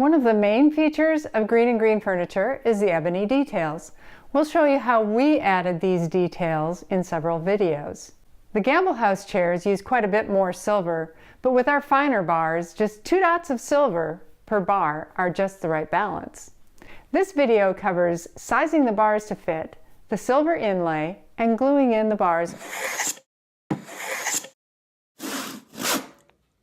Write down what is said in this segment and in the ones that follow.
One of the main features of Greene & Greene furniture is the ebony details. We'll show you how we added these details in several videos. The Gamble House chairs use quite a bit more silver, but with our finer bars, just 2 dots of silver per bar are just the right balance. This video covers sizing the bars to fit, the silver inlay, and gluing in the bars.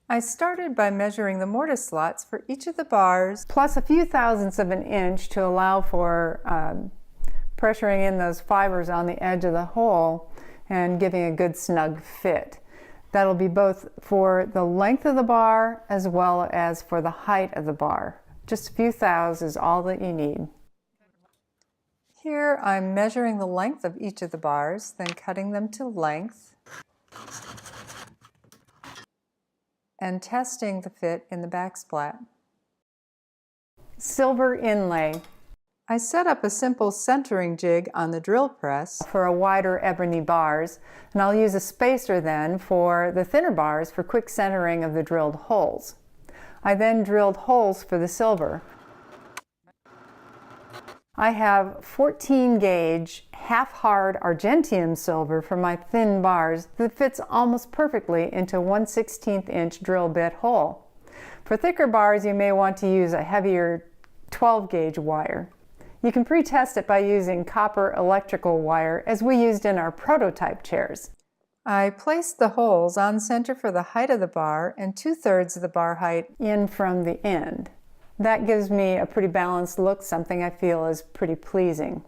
I started by measuring the mortise slots for each of the bars, plus a few thousandths of an inch to allow for pressuring in those fibers on the edge of the hole and giving a good snug fit. That'll be both for the length of the bar as well as for the height of the bar. Just a few thous is all that you need. Here I'm measuring the length of each of the bars, then cutting them to length and testing the fit in the backsplat. Silver inlay. I set up a simple centering jig on the drill press for a wider ebony bars, and I'll use a spacer then for the thinner bars for quick centering of the drilled holes. I then drilled holes for the silver. I have 14 gauge half-hard argentium silver for my thin bars that fits almost perfectly into 1/16 inch drill bit hole. For thicker bars, you may want to use a heavier 12 gauge wire. You can pre-test it by using copper electrical wire as we used in our prototype chairs. I placed the holes on center for the height of the bar and 2/3 of the bar height in from the end. That gives me a pretty balanced look, something I feel is pretty pleasing.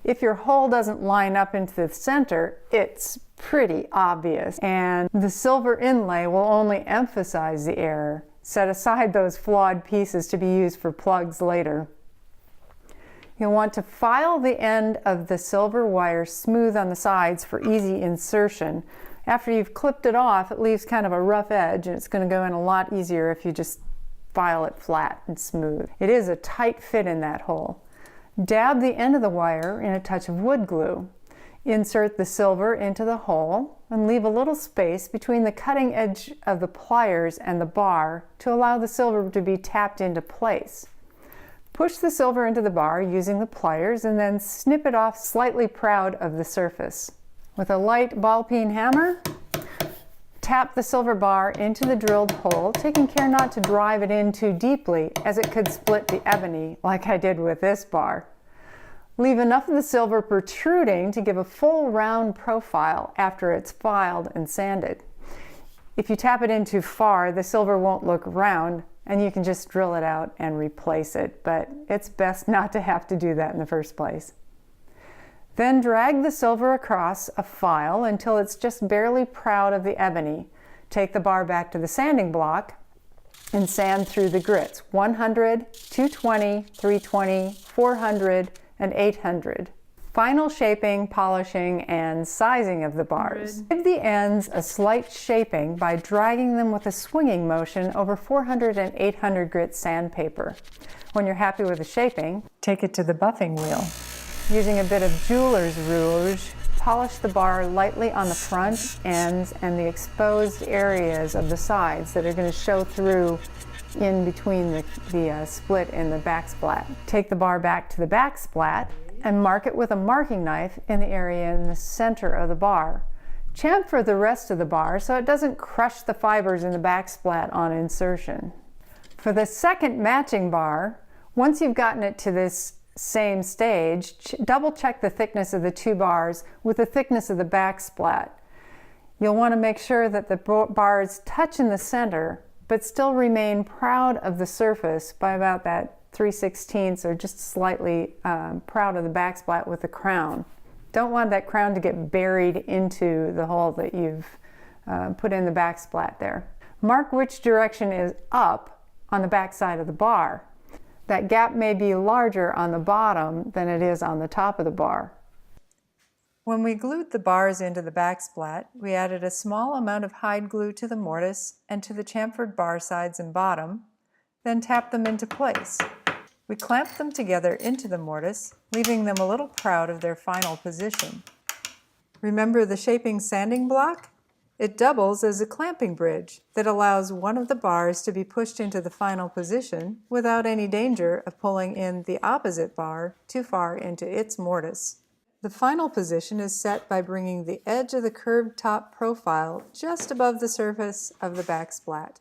If your hole doesn't line up into the center, it's pretty obvious, and the silver inlay will only emphasize the error. Set aside those flawed pieces to be used for plugs later. You'll want to file the end of the silver wire smooth on the sides for easy insertion. After you've clipped it off, it leaves kind of a rough edge, and it's going to go in a lot easier if you just file it flat and smooth. It is a tight fit in that hole. Dab the end of the wire in a touch of wood glue. Insert the silver into the hole and leave a little space between the cutting edge of the pliers and the bar to allow the silver to be tapped into place. Push the silver into the bar using the pliers and then snip it off slightly proud of the surface. With a light ball peen hammer, tap the silver bar into the drilled hole, taking care not to drive it in too deeply as it could split the ebony like I did with this bar. Leave enough of the silver protruding to give a full round profile after it's filed and sanded. If you tap it in too far, the silver won't look round and you can just drill it out and replace it, but it's best not to have to do that in the first place. Then drag the silver across a file until it's just barely proud of the ebony. Take the bar back to the sanding block and sand through the grits, 100, 220, 320, 400, and 800. Final shaping, polishing, and sizing of the bars. Give the ends a slight shaping by dragging them with a swinging motion over 400 and 800 grit sandpaper. When you're happy with the shaping, take it to the buffing wheel. Using a bit of jeweler's rouge, polish the bar lightly on the front ends and the exposed areas of the sides that are going to show through in between the split in the backsplat. Take the bar back to the backsplat and mark it with a marking knife in the area in the center of the bar. Chamfer the rest of the bar so it doesn't crush the fibers in the backsplat on insertion. For the second matching bar, once you've gotten it to this same stage, double check the thickness of the 2 bars with the thickness of the backsplat. You'll want to make sure that the bars touch in the center but still remain proud of the surface by about that 3/16 or just slightly proud of the backsplat with the crown. Don't want that crown to get buried into the hole that you've put in the backsplat there. Mark which direction is up on the back side of the bar. That gap may be larger on the bottom than it is on the top of the bar. When we glued the bars into the backsplat, we added a small amount of hide glue to the mortise and to the chamfered bar sides and bottom, then tapped them into place. We clamped them together into the mortise, leaving them a little proud of their final position. Remember the shaping sanding block? It doubles as a clamping bridge that allows one of the bars to be pushed into the final position without any danger of pulling in the opposite bar too far into its mortise. The final position is set by bringing the edge of the curved top profile just above the surface of the backsplat.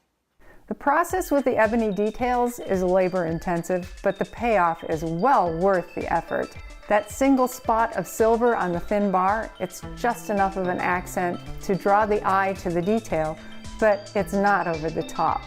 The process with the ebony details is labor-intensive, but the payoff is well worth the effort. That single spot of silver on the thin bar, it's just enough of an accent to draw the eye to the detail, but it's not over the top.